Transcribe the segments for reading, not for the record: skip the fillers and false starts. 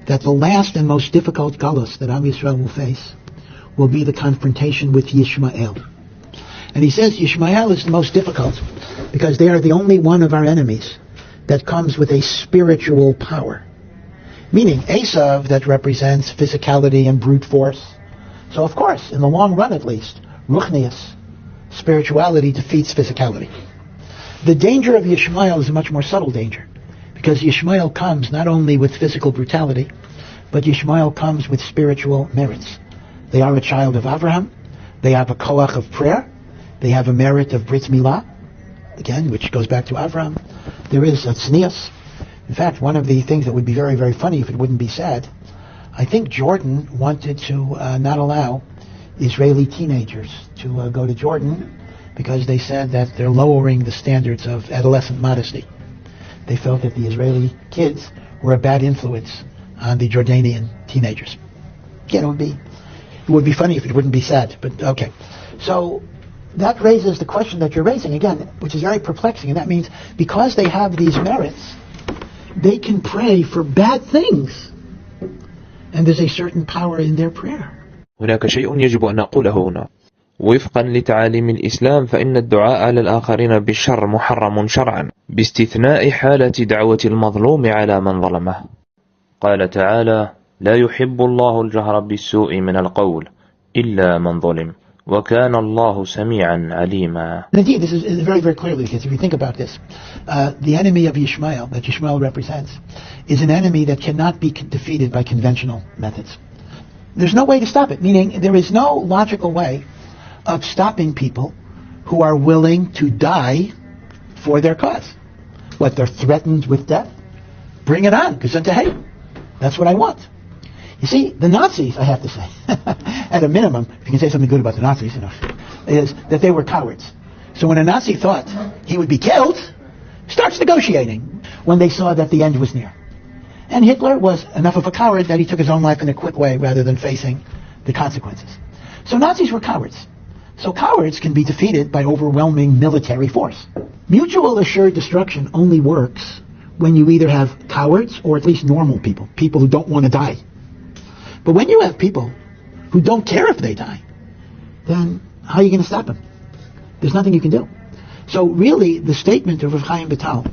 that the last and most difficult galus that Am Yisrael will face will be the confrontation with Yishmael. And he says Yishmael is the most difficult because they are the only one of our enemies that comes with a spiritual power. Meaning Esav that represents physicality and brute force. So of course, in the long run at least, Ruchnius, spirituality defeats physicality. The danger of Yishmael is a much more subtle danger, because Yishmael comes not only with physical brutality, but Yishmael comes with spiritual merits. They are a child of Abraham, they have a koach of prayer, they have a merit of Brit Milah, again, which goes back to Abraham. There is a tznius. In fact, one of the things that would be very, very funny if it wouldn't be said, I think Jordan wanted to not allow Israeli teenagers to go to Jordan because they said that they're lowering the standards of adolescent modesty. They felt that the Israeli kids were a bad influence on the Jordanian teenagers. Again, it would be funny if it wouldn't be said, but okay. So that raises the question that you're raising again, which is very perplexing, and that means because they have these merits, they can pray for bad things, and there's a certain power in their prayer. هناك شيء يجب أن نقوله هنا. وفقا لتعاليم الإسلام فإن الدعاء على الآخرين بالشر محرم شرعا باستثناء حالة دعوة المظلوم على من ظلمه. قال تعالى: لا يحب الله الجهر بالسوء من القول إلا من ظلم وكان الله سميعا عليما. Indeed, this is very, very clearly the case. If you think about this, the enemy of Yishmael, that Yishmael represents, is an enemy that cannot be defeated by conventional methods. There's no way to stop it, meaning there is no logical way of stopping people who are willing to die for their cause. What, they're threatened with death? Bring it on, gesundheit. Hey, that's what I want. You see, the Nazis, I have to say, at a minimum, if you can say something good about the Nazis, is that they were cowards. So when a Nazi thought he would be killed, starts negotiating when they saw that the end was near. And Hitler was enough of a coward that he took his own life in a quick way rather than facing the consequences. So Nazis were cowards. So cowards can be defeated by overwhelming military force. Mutual assured destruction only works when you either have cowards or at least normal people, people who don't want to die. But when you have people who don't care if they die, then how are you going to stop them? There's nothing you can do. So really, the statement of Rav Chaim Vital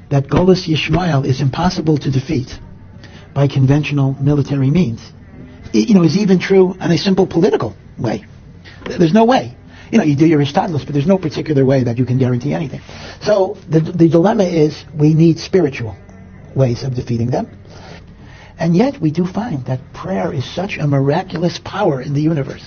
that Golus Yishmael is impossible to defeat by conventional military means, is even true in a simple political way. There's no way. You do your Ishtadlus, but there's no particular way that you can guarantee anything. So the dilemma is we need spiritual ways of defeating them. And yet we do find that prayer is such a miraculous power in the universe.